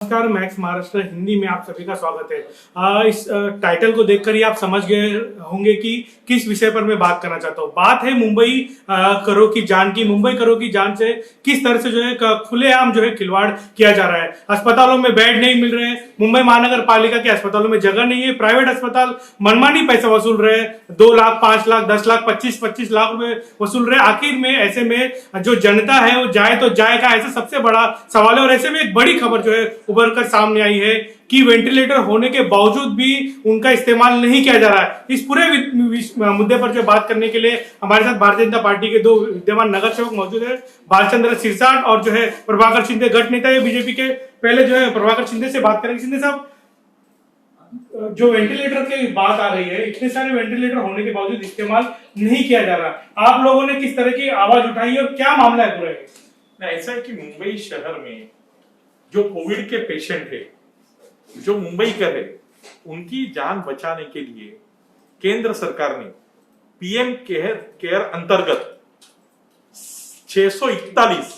नमस्कार, मैक्स महाराष्ट्र हिंदी में आप सभी का स्वागत है। इस टाइटल को देखकर ही आप समझ गए होंगे कि किस विषय पर मैं बात करना चाहता हूँ। बात है मुंबई करो की जान की। मुंबई करो की जान से किस तरह से जो है खुलेआम जो है खिलवाड़ किया जा रहा है। अस्पतालों में बेड नहीं मिल रहे हैं, मुंबई महानगर पालिका के अस्पतालों में जगह नहीं है, प्राइवेट अस्पताल मनमानी पैसा वसूल रहे हैं, 2 लाख 5 लाख 10 लाख 25 लाख रुपए वसूल रहे। आखिर में ऐसे में जो जनता है वो जाए तो जाए का, ऐसा सबसे बड़ा सवाल है। और ऐसे में एक बड़ी खबर जो है उभर कर सामने आई है कि वेंटिलेटर होने के बावजूद भी उनका इस्तेमाल नहीं किया जा रहा है। इस पूरे मुद्दे पर जो बात करने के लिए हमारे साथ भारतीय जनता पार्टी के 2 विद्यमान नगर सेवक मौजूद है, भालचंद्र सिरसाट और जो है प्रभाकर शिंदे, गठ नेता है बीजेपी के। पहले जो है प्रभाकर शिंदे से बात करेंगे। शिंदे साहब, जो वेंटिलेटर की बात आ रही है, इतने सारे वेंटिलेटर होने के बावजूद इस्तेमाल नहीं किया जा रहा, आप लोगों ने किस तरह की आवाज उठाई और क्या मामला है पूरा? ऐसा है कि मुंबई शहर में जो कोविड के पेशेंट है, जो मुंबई का है, उनकी जान बचाने के लिए केंद्र सरकार ने पीएम केयर अंतर्गत 641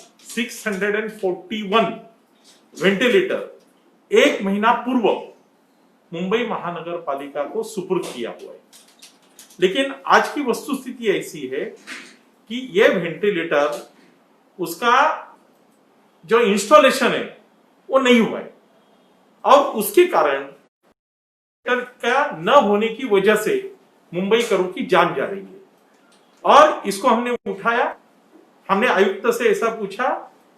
वेंटिलेटर 1 महीना पूर्व मुंबई महानगर पालिका को सुपुर्द किया हुआ है। लेकिन आज की वस्तुस्थिति ऐसी है कि यह वेंटिलेटर, उसका जो इंस्टॉलेशन है वो नहीं हुआ है और उसके कारण का न होने की वजह से मुंबई करो की जान जा रही है। और इसको हमने उठाया, हमने आयुक्त से ऐसा पूछा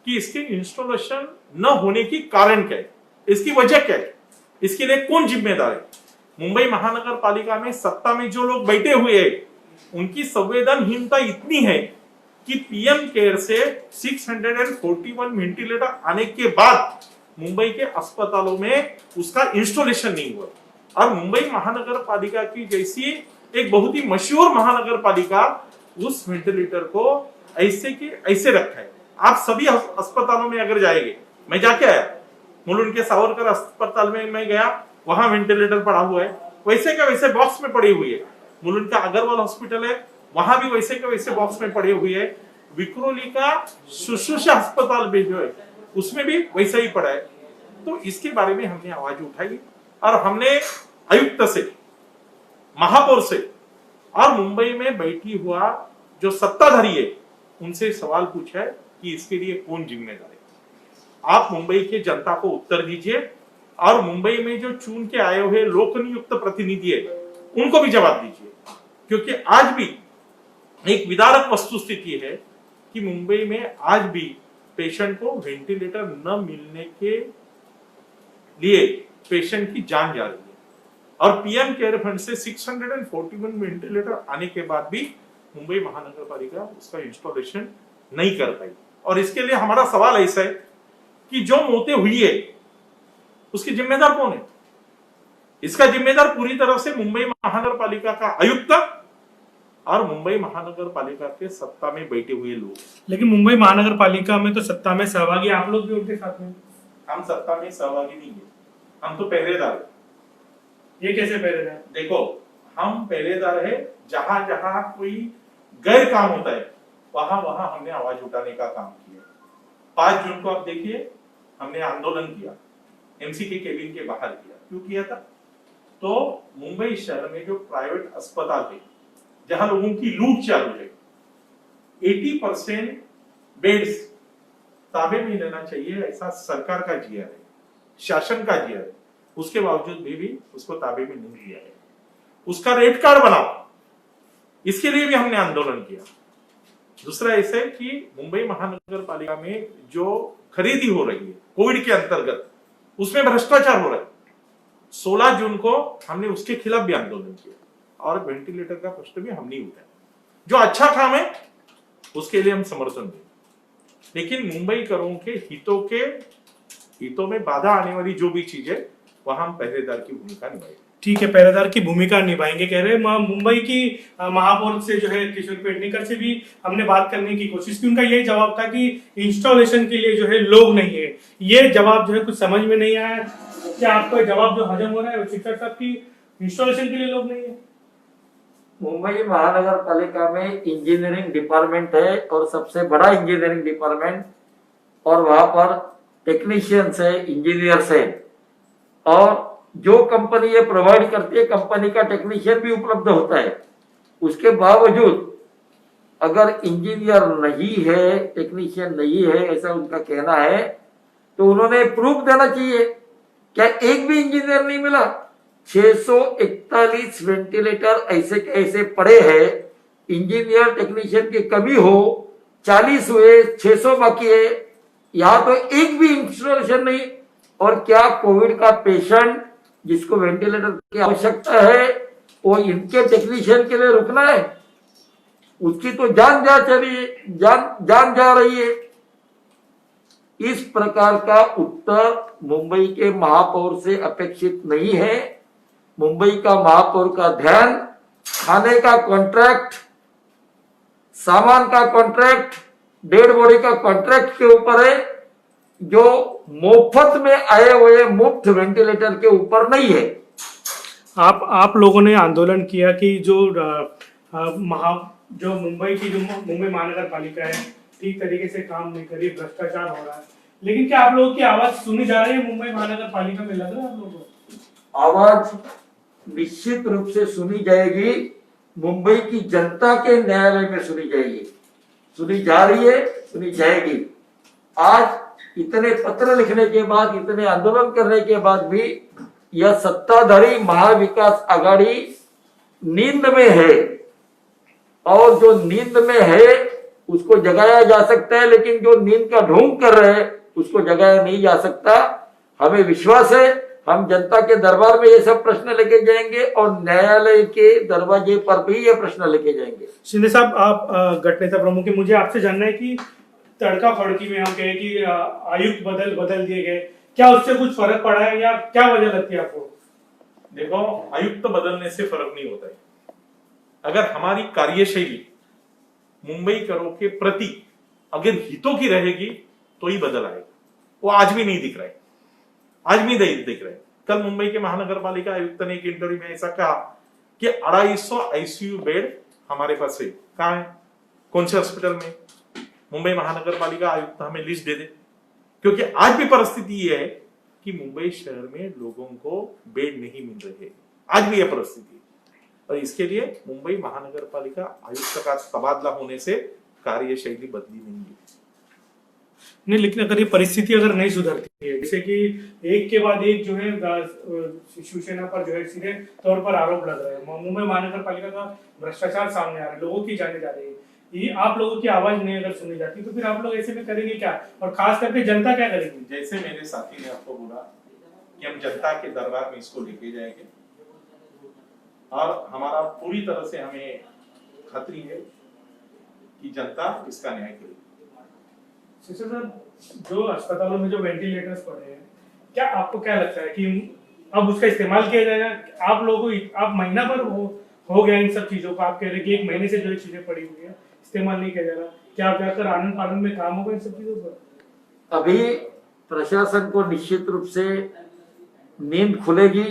कि इसके इंस्टॉलेशन न होने की कारण क्या है, इसकी वजह क्या है, इसके लिए कौन जिम्मेदार है। मुंबई महानगर पालिका में सत्ता में जो लोग बैठे हुए हैं, उनकी संवेदनहीनता इतनी है कि पीएम केयर से 641 वेंटिलेटर आने के बाद मुंबई के अस्पतालों में उसका इंस्टॉलेशन नहीं हुआ। और मुंबई महानगर पालिका की जैसी एक बहुत ही मशहूर महानगर पालिका उस वेंटिलेटर को ऐसे के ऐसे रखा है। आप सभी अस्पतालों में अगर जाएंगे, मैं जाके आया मुलुंड के सावरकर अस्पताल में, मैं गया, वहां वेंटिलेटर पड़ा हुआ है, वैसे का वैसे बॉक्स में पड़ी हुई है। मुलुंड का अग्रवाल हॉस्पिटल है, वहां भी वैसे के वैसे बॉक्स में पड़ी हुई है। विक्रोली का शुश्रूषा अस्पताल भी जो है उसमें भी वैसा ही पड़ा है। तो इसके बारे में हमने आवाज उठाई और हमने आयुक्त से, महापौर से और मुंबई में बैठी हुआ जो सत्ताधारी है उनसे सवाल पूछा है कि इसके लिए कौन जिम्मेदार है। आप मुंबई के जनता को उत्तर दीजिए और मुंबई में जो चुन के आए हुए लोकनियुक्त प्रतिनिधि है उनको भी जवाब दीजिए, क्योंकि आज भी एक विदारक वस्तुस्थिति है कि मुंबई में आज भी पेशेंट को वेंटिलेटर न मिलने के लिए पेशेंट की जान जा रही है। और पीएम केयर फंड से 641 वेंटिलेटर आने के बाद भी मुंबई महानगर पालिका उसका इंस्टॉलेशन नहीं कर पाई। और इसके लिए हमारा सवाल ऐसा है कि जो मौतें हुई है उसकी जिम्मेदार कौन है? इसका जिम्मेदार पूरी तरह से मुंबई महानगर पालिका का आयुक्त और मुंबई महानगर पालिका के सत्ता में बैठे हुए लोग। लेकिन मुंबई महानगर पालिका में तो सत्ता में सहभागी आप लोग भी उनके साथ में। हम सत्ता में सहभागी नहीं है, हम तो पहरेदार है। ये कैसे पहरेदार? देखो, हम पहरेदार है, जहां जहां कोई गैर काम होता है वहां वहां हमने आवाज उठाने का काम किया। 5 जून को आप देखिए, हमने आंदोलन किया, एमसी के केबिन के बाहर किया। क्यों किया था? तो मुंबई शहर में जो प्राइवेट अस्पताल है, जहां लोगों की लूट चालू है, 80% बेड्स ताबे में लेना चाहिए, ऐसा सरकार का जिया है, शासन का जिया है। उसके बावजूद भी उसको ताबे में नहीं लिया है। उसका रेट कार्ड बनाओ, इसके लिए भी हमने आंदोलन किया। दूसरा ऐसा है कि मुंबई महानगर पालिका में जो खरीदी हो रही है कोविड के अंतर्गत, उसमें भ्रष्टाचार हो रहा है। 16 जून को हमने उसके खिलाफ भी आंदोलन किया और वेंटिलेटर का प्रश्न भी हम नहीं उठाया। जो अच्छा काम है उसके लिए हम समर्थन दें, लेकिन मुंबई करों के हितों में बाधा आने वाली जो भी चीज है वहां हम पहरेदार की भूमिका निभाएंगे। ठीक है, पहरेदार की भूमिका निभाएंगे कह रहे हैं। मुंबई की महापौर से जो है किशोर पेडनेकर से भी हमने बात करने की कोशिश की। उनका यही जवाब था कि इंस्टॉलेशन के लिए जो है लोग नहीं है। ये जवाब जो है कुछ समझ में नहीं आया। क्या आपको जवाब जो हजम हो रहा है शिक्षक साहब की इंस्टॉलेशन के लिए लोग नहीं है? मुंबई महानगर पालिका में इंजीनियरिंग डिपार्टमेंट है और सबसे बड़ा इंजीनियरिंग डिपार्टमेंट, और वहां पर टेक्नीशियंस है, इंजीनियर्स है, और जो कंपनी ये प्रोवाइड करती है कंपनी का टेक्नीशियन भी उपलब्ध होता है। उसके बावजूद अगर इंजीनियर नहीं है, टेक्नीशियन नहीं है, ऐसा उनका कहना है, तो उन्होंने प्रूफ देना चाहिए। क्या एक भी इंजीनियर नहीं मिला? 641 वेंटिलेटर ऐसे के ऐसे पड़े हैं, इंजीनियर टेक्नीशियन की कमी हो, 40 हुए, 600 बाकी है, यहां तो एक भी इंस्टॉलेशन नहीं। और क्या कोविड का पेशेंट जिसको वेंटिलेटर की आवश्यकता है वो इनके टेक्नीशियन के लिए रुकना है? उसकी तो जान जा रही है। इस प्रकार का उत्तर मुंबई के महापौर से अपेक्षित नहीं है। मुंबई का महापौर का ध्यान खाने का कॉन्ट्रैक्ट, सामान का कॉन्ट्रैक्ट, डेड बॉडी का कॉन्ट्रैक्ट के ऊपर है, जो मुफ्त में आए हुए मुफ्त वेंटिलेटर के ऊपर नहीं है। आप लोगों ने आंदोलन किया कि जो मुंबई महानगर पालिका है ठीक तरीके से काम नहीं कर रही, भ्रष्टाचार हो रहा है, लेकिन क्या आप लोगों की आवाज सुनी जा रही है मुंबई महानगर पालिका में? लग रहा है आप लोगों को आवाज निश्चित रूप से सुनी जाएगी, मुंबई की जनता के न्यायालय में सुनी जाएगी, सुनी जा रही है, सुनी जाएगी। आज इतने पत्र लिखने के बाद, इतने आंदोलन करने के बाद भी यह सत्ताधारी महाविकास आघाड़ी नींद में है, और जो नींद में है उसको जगाया जा सकता है, लेकिन जो नींद का ढोंग कर रहे हैं उसको जगाया नहीं जा सकता। हमें विश्वास है हम जनता के दरबार में ये सब प्रश्न लेके जाएंगे और न्यायालय के दरवाजे पर भी ये प्रश्न लेके जाएंगे। शिंदे साहब, आप गठनेता प्रमुख है, मुझे आपसे जानना है कि तड़का फड़की में हम कहें कि आयुक्त बदल दिए गए, क्या उससे कुछ फर्क पड़ा है या क्या वजह लगती है आपको? देखो, आयुक्त बदलने से फर्क नहीं होता है। अगर हमारी कार्यशैली मुंबई करों के प्रति अगर हितों की रहेगी तो ही बदल आएगा। वो आज भी नहीं दिख रहा है, आज भी नहीं दिख रहा है। कल मुंबई के महानगर पालिका आयुक्त ने एक इंटरव्यू में ऐसा कहा कि 250 आईसीयू बेड हमारे पास है। कहाँ है? कौन से हॉस्पिटल में? मुंबई महानगर पालिका आयुक्त हमें लिस्ट दे दे, क्योंकि आज भी परिस्थिति ये है कि मुंबई शहर में लोगों को बेड नहीं मिल रहे। आज भी यह परिस्थिति है, और इसके लिए मुंबई महानगर पालिका आयुक्त का तबादला होने से कार्यशैली बदली नहीं, लेकिन अगर ये परिस्थिति अगर नहीं सुधरती है, जैसे कि एक के बाद एक जो है शिवसेना पर जो है सीधे तौर पर आरोप लग रहे हैं, मुंबई महानगर पालिका का भ्रष्टाचार सामने आ रहा है, लोगों की जाने जा रही है, ये आप लोगों की आवाज नहीं अगर सुनी जाती तो फिर आप लोग ऐसे में करेंगे क्या, और खास करके जनता क्या करेगी? जैसे मेरे साथी ने आपको बोला कि हम जनता के दरबार में इसको लेके जाएंगे, और हमारा पूरी तरह से हमें खातरी है कि जनता इसका न्याय करेगी। सर, जो अस्पतालों में जो वेंटिलेटर्स पड़े हैं, क्या आपको क्या लगता है कि अब उसका इस्तेमाल किया जाएगा? आप लोगों को आप महीना भर हो गया इन सब चीजों को, आप कह रहे हैं कि 1 महीने से जो चीजें पड़ी हुई है इस्तेमाल नहीं किया जा रहा, क्या आप जाकर आनंद पालन में काम होगा इन सब चीजों पर? अभी प्रशासन को निश्चित रूप से नींद खुलेगी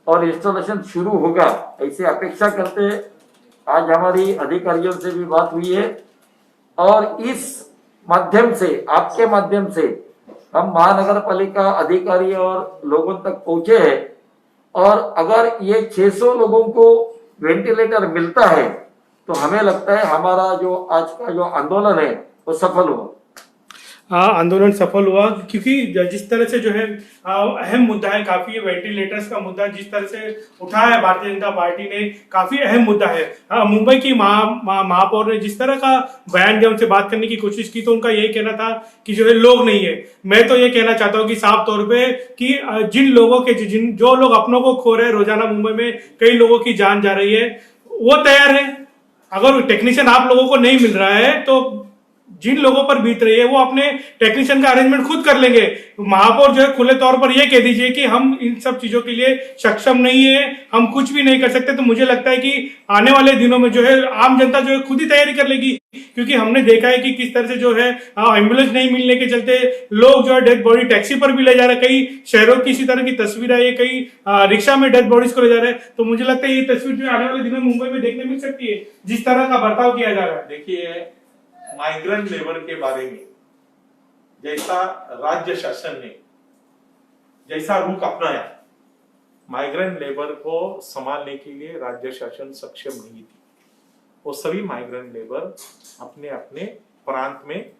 और इंस्टॉलेशन शुरू होगा, ऐसे अपेक्षा करते हैं। आज हमारी अधिकारियों से भी बात हुई है, और इस माध्यम से, आपके माध्यम से हम महानगर पालिका अधिकारी और लोगों तक पहुंचे हैं, और अगर ये 600 लोगों को वेंटिलेटर मिलता है तो हमें लगता है हमारा जो आज का जो आंदोलन है वो सफल हुआ। आंदोलन सफल हुआ, क्योंकि जिस तरह से जो है अहम मुद्दा है, काफी वेंटिलेटर्स का मुद्दा जिस तरह से उठाया है भारतीय जनता पार्टी ने, काफी अहम मुद्दा है। मुंबई की महापौर ने जिस तरह का बयान दिया, उनसे बात करने की कोशिश की तो उनका यही कहना था कि जो है लोग नहीं है। मैं तो ये कहना चाहता हूँ कि साफ तौर पे कि जिन लोगों के जो लोग अपनों को खो रहे हैं, रोजाना मुंबई में कई लोगों की जान जा रही है, वो तैयार है। अगर टेक्नीशियन आप लोगों को नहीं मिल रहा है तो जिन लोगों पर बीत रही है वो अपने टेक्नीशियन का अरेंजमेंट खुद कर लेंगे। महापौर जो है खुले तौर पर ये कह दीजिए कि हम इन सब चीजों के लिए सक्षम नहीं है, हम कुछ भी नहीं कर सकते, तो मुझे लगता है कि आने वाले दिनों में जो है आम जनता जो है खुद ही तैयारी कर लेगी। क्योंकि हमने देखा है कि किस तरह से जो है एम्बुलेंस नहीं मिलने के चलते लोग जो है डेड बॉडी टैक्सी पर भी ले जा रहे हैं। कई शहरों की इसी तरह की तस्वीर है, कई रिक्शा में डेड बॉडीज को ले जा रहे हैं। तो मुझे लगता है ये तस्वीर जो आने वाले दिनों में मुंबई में देखने मिल सकती है, जिस तरह का बर्ताव किया जा रहा है। देखिए, माइग्रेंट लेबर के बारे में जैसा राज्य शासन ने जैसा रुख अपनाया, माइग्रेंट लेबर को संभालने के लिए राज्य शासन सक्षम नहीं थी। वो सभी माइग्रेंट लेबर अपने अपने प्रांत में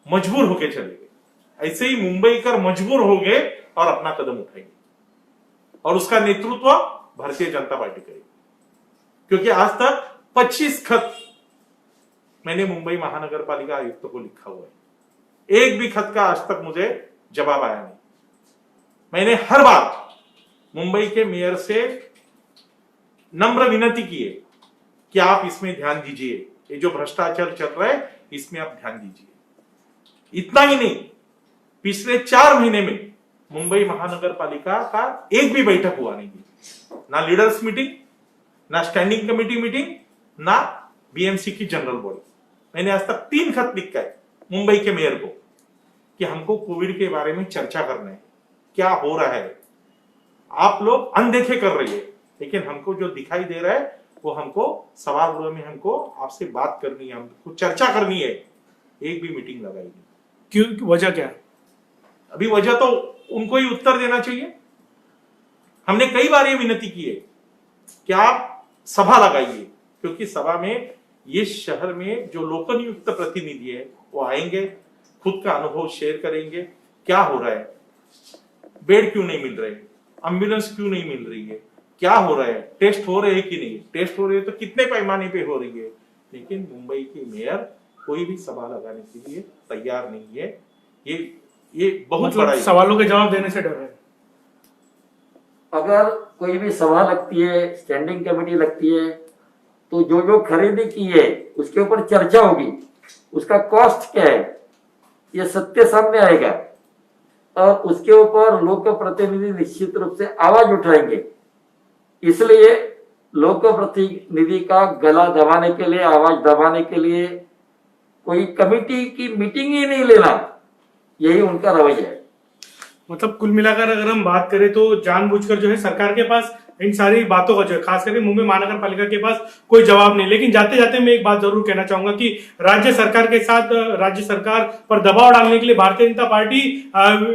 मजबूर होके चले गए। ऐसे ही मुंबई कर मजबूर हो गए और अपना कदम उठाएंगे, और उसका नेतृत्व भारतीय जनता पार्टी करेगी। क्योंकि आज तक 25 खत मैंने मुंबई महानगर पालिका आयुक्त को लिखा हुआ है, एक भी खत का आज तक मुझे जवाब आया नहीं। मैंने हर बार मुंबई के मेयर से नम्र विनती की है कि आप इसमें ध्यान दीजिए, ये जो भ्रष्टाचार चल रहा है इसमें आप ध्यान दीजिए। इतना ही नहीं, पिछले 4 महीने में मुंबई महानगर पालिका का एक भी बैठक हुआ नहीं, ना लीडर्स मीटिंग, ना स्टैंडिंग कमेटी मीटिंग, ना बीएमसी की जनरल बॉडी। मैंने आज तक 3 खत लिखा है मुंबई के मेयर को कि हमको कोविड के बारे में चर्चा करना है, क्या हो रहा है। आप लोग अनदेखे कर रही है, लेकिन हमको जो दिखाई दे रहा है वो हमको सभागृह में हमको आपसे बात करनी है, हमको चर्चा करनी है। एक भी मीटिंग लगाई नहीं। क्यों, वजह क्या? अभी वजह तो उनको ही उत्तर देना चाहिए। हमने कई बार ये विनती की है कि आप सभा लगाइए, क्योंकि सभा में ये शहर में जो लोकनियुक्त प्रतिनिधि है वो आएंगे, खुद का अनुभव शेयर करेंगे, क्या हो रहा है, बेड क्यों नहीं मिल रहे, एम्बुलेंस क्यों नहीं मिल रही है, क्या हो रहा है, टेस्ट हो रहे हैं कि नहीं, टेस्ट हो रहे हैं तो कितने पैमाने पे हो रही है। लेकिन मुंबई के मेयर कोई भी सभा लगाने के लिए तैयार नहीं है। ये बहुत बड़ा सवालों के जवाब देने से डर है। अगर कोई भी सभा लगती है, स्टैंडिंग कमेटी लगती है, तो जो जो खरीदी की है उसके ऊपर चर्चा होगी, उसका कॉस्ट क्या है ये सत्य सामने आएगा, और उसके ऊपर लोक प्रतिनिधि निश्चित रूप से आवाज उठाएंगे। इसलिए लोक प्रतिनिधि का गला दबाने के लिए, आवाज दबाने के लिए कोई कमेटी की मीटिंग ही नहीं लेना, यही उनका रवैया है। मतलब कुल मिलाकर अगर हम बात करें तो जानबूझकर जो है सरकार के पास इन सारी बातों का जो है, खास करके मुंबई महानगर पालिका के पास कोई जवाब नहीं। लेकिन जाते जाते मैं एक बात जरूर कहना चाहूंगा कि राज्य सरकार के साथ, राज्य सरकार पर दबाव डालने के लिए भारतीय जनता पार्टी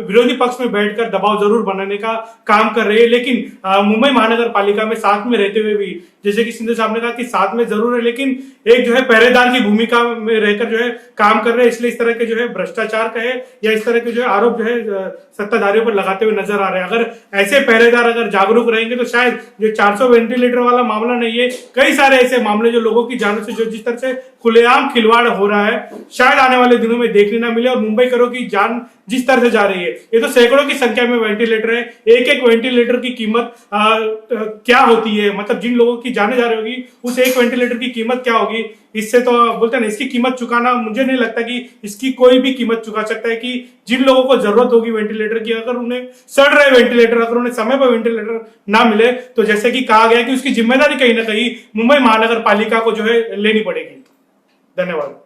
विरोधी पक्ष में बैठकर दबाव जरूर बनाने का काम कर रही है। लेकिन मुंबई महानगर पालिका में साथ में रहते हुए भी, जैसे कि सिंधु साहब ने कहा कि साथ में जरूर है, लेकिन एक जो है पहरेदार की भूमिका में रहकर जो है काम कर रहे हैं। इसलिए इस तरह के जो है भ्रष्टाचार कहे या इस तरह के जो है आरोप जो है सत्ताधारियों पर लगाते हुए नजर आ रहे हैं। अगर ऐसे पहरेदार अगर जागरूक रहेंगे तो शायद जो 400 वेंटिलेटर वाला मामला नहीं है, कई सारे ऐसे मामले जो लोगों की जानों से जो जिस तरह से खुलेआम खिलवाड़ हो रहा है, शायद आने वाले दिनों में देखने ना मिले। और मुंबई करो की जान जिस तरह से जा रही है, ये तो सैकड़ों की संख्या में वेंटिलेटर है। एक एक वेंटिलेटर की कीमत क्या होती है, मतलब जिन लोगों की जाने जा रही होगी उस एक वेंटिलेटर की कीमत क्या होगी, इससे तो बोलते हैं ना, इसकी कीमत चुकाना मुझे नहीं लगता कि इसकी कोई भी कीमत चुका सकता है। कि जिन लोगों को जरूरत होगी वेंटिलेटर की, अगर उन्हें सड़ रहे वेंटिलेटर, अगर उन्हें समय पर वेंटिलेटर ना मिले तो जैसे कि कहा गया कि उसकी जिम्मेदारी कहीं ना कहीं मुंबई महानगर पालिका को जो है लेनी पड़ेगी। धन्यवाद।